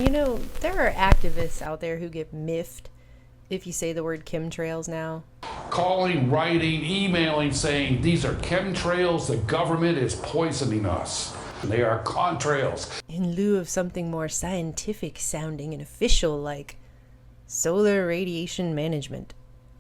You know, there are activists out there who get miffed if you say the word chemtrails now. Calling, writing, emailing, saying these are chemtrails, the government is poisoning us. They are contrails. In lieu of something more scientific sounding and official like solar radiation management,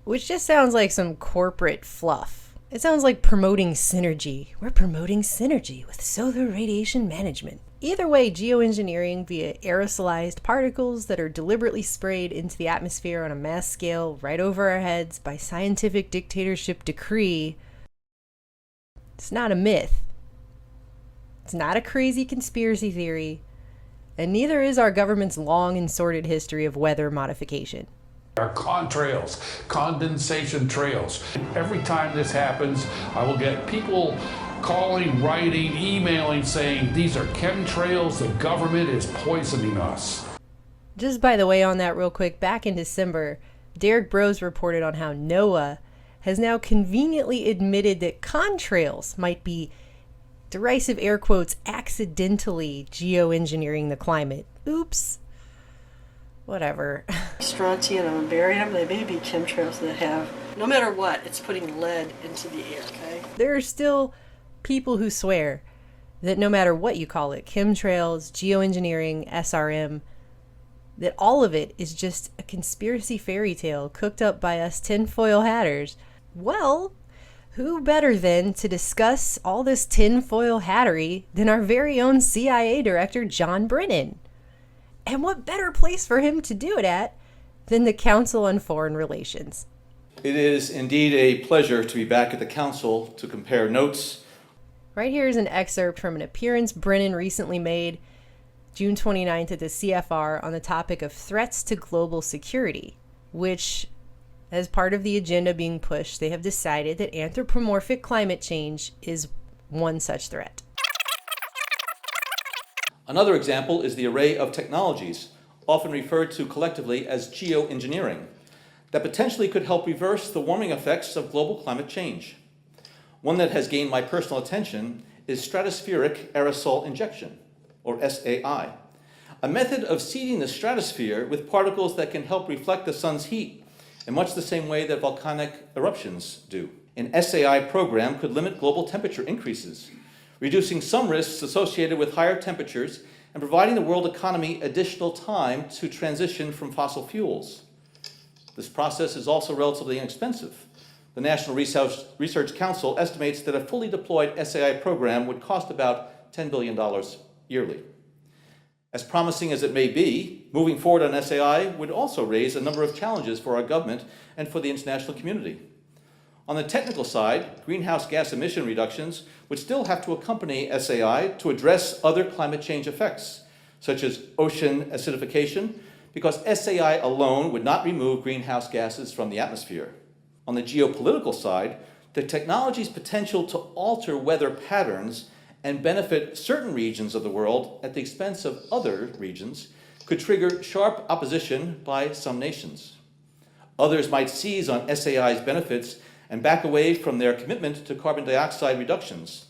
which just sounds like some corporate fluff. It sounds like promoting synergy. We're promoting synergy with solar radiation management. Either way, geoengineering via aerosolized particles that are deliberately sprayed into the atmosphere on a mass scale right over our heads by scientific dictatorship decree, it's not a myth. It's not a crazy conspiracy theory, and neither is our government's long and sordid history of weather modification. Are contrails, condensation trails. Every time this happens, I will get people calling, writing, emailing, saying these are chemtrails, the government is poisoning us. Just by the way on that real quick, back in December, Derek Bros reported on how NOAA has now conveniently admitted that contrails might be, derisive air quotes, accidentally geoengineering the climate. Oops. Whatever. Strontium and barium, they may be chemtrails that have, no matter what, it's putting lead into the air, okay? There are still people who swear that no matter what you call it, chemtrails, geoengineering, SRM, that all of it is just a conspiracy fairy tale cooked up by us tinfoil hatters. Well, who better then to discuss all this tinfoil hattery than our very own CIA director, John Brennan? And what better place for him to do it at than the Council on Foreign Relations? It is indeed a pleasure to be back at the Council to compare notes. Right here is an excerpt from an appearance Brennan recently made June 29th at the CFR on the topic of threats to global security, which, as part of the agenda being pushed, they have decided that anthropomorphic climate change is one such threat. Another example is the array of technologies, often referred to collectively as geoengineering, that potentially could help reverse the warming effects of global climate change. One that has gained my personal attention is stratospheric aerosol injection, or SAI, a method of seeding the stratosphere with particles that can help reflect the sun's heat in much the same way that volcanic eruptions do. An SAI program could limit global temperature increases, reducing some risks associated with higher temperatures and providing the world economy additional time to transition from fossil fuels. This process is also relatively inexpensive. The National Research Council estimates that a fully deployed SAI program would cost about $10 billion yearly. As promising as it may be, moving forward on SAI would also raise a number of challenges for our government and for the international community. On the technical side, greenhouse gas emission reductions would still have to accompany SAI to address other climate change effects, such as ocean acidification, because SAI alone would not remove greenhouse gases from the atmosphere. On the geopolitical side, the technology's potential to alter weather patterns and benefit certain regions of the world at the expense of other regions could trigger sharp opposition by some nations. Others might seize on SAI's benefits and back away from their commitment to carbon dioxide reductions.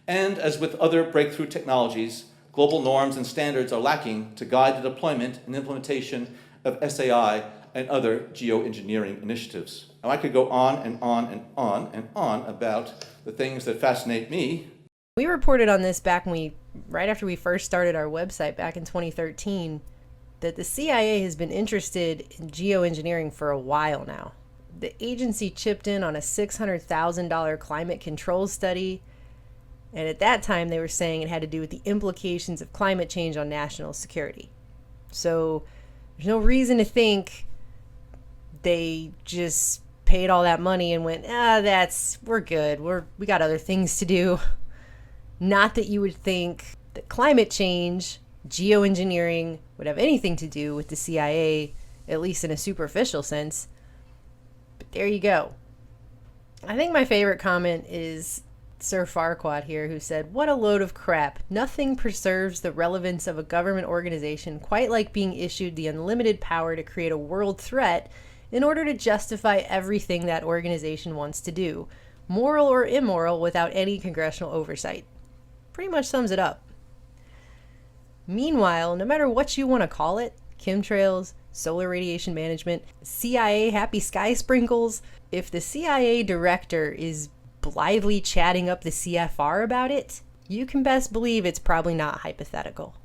And as with other breakthrough technologies, global norms and standards are lacking to guide the deployment and implementation of SAI and other geoengineering initiatives. Now I could go on and on and on and on about the things that fascinate me. We reported on this right after we first started our website back in 2013, that the CIA has been interested in geoengineering for a while now. The agency chipped in on a $600,000 climate control study, and at that time they were saying it had to do with the implications of climate change on national security. So there's no reason to think they just paid all that money and went, we're good, we got other things to do. Not that you would think that climate change, geoengineering would have anything to do with the CIA, at least in a superficial sense. But there you go. I think my favorite comment is Sir Farquaad here, who said, "What a load of crap. Nothing preserves the relevance of a government organization quite like being issued the unlimited power to create a world threat in order to justify everything that organization wants to do, moral or immoral, without any congressional oversight." Pretty much sums it up. Meanwhile, no matter what you want to call it, chemtrails, solar radiation management, CIA happy sky sprinkles, if the CIA director is blithely chatting up the CFR about it, you can best believe it's probably not hypothetical.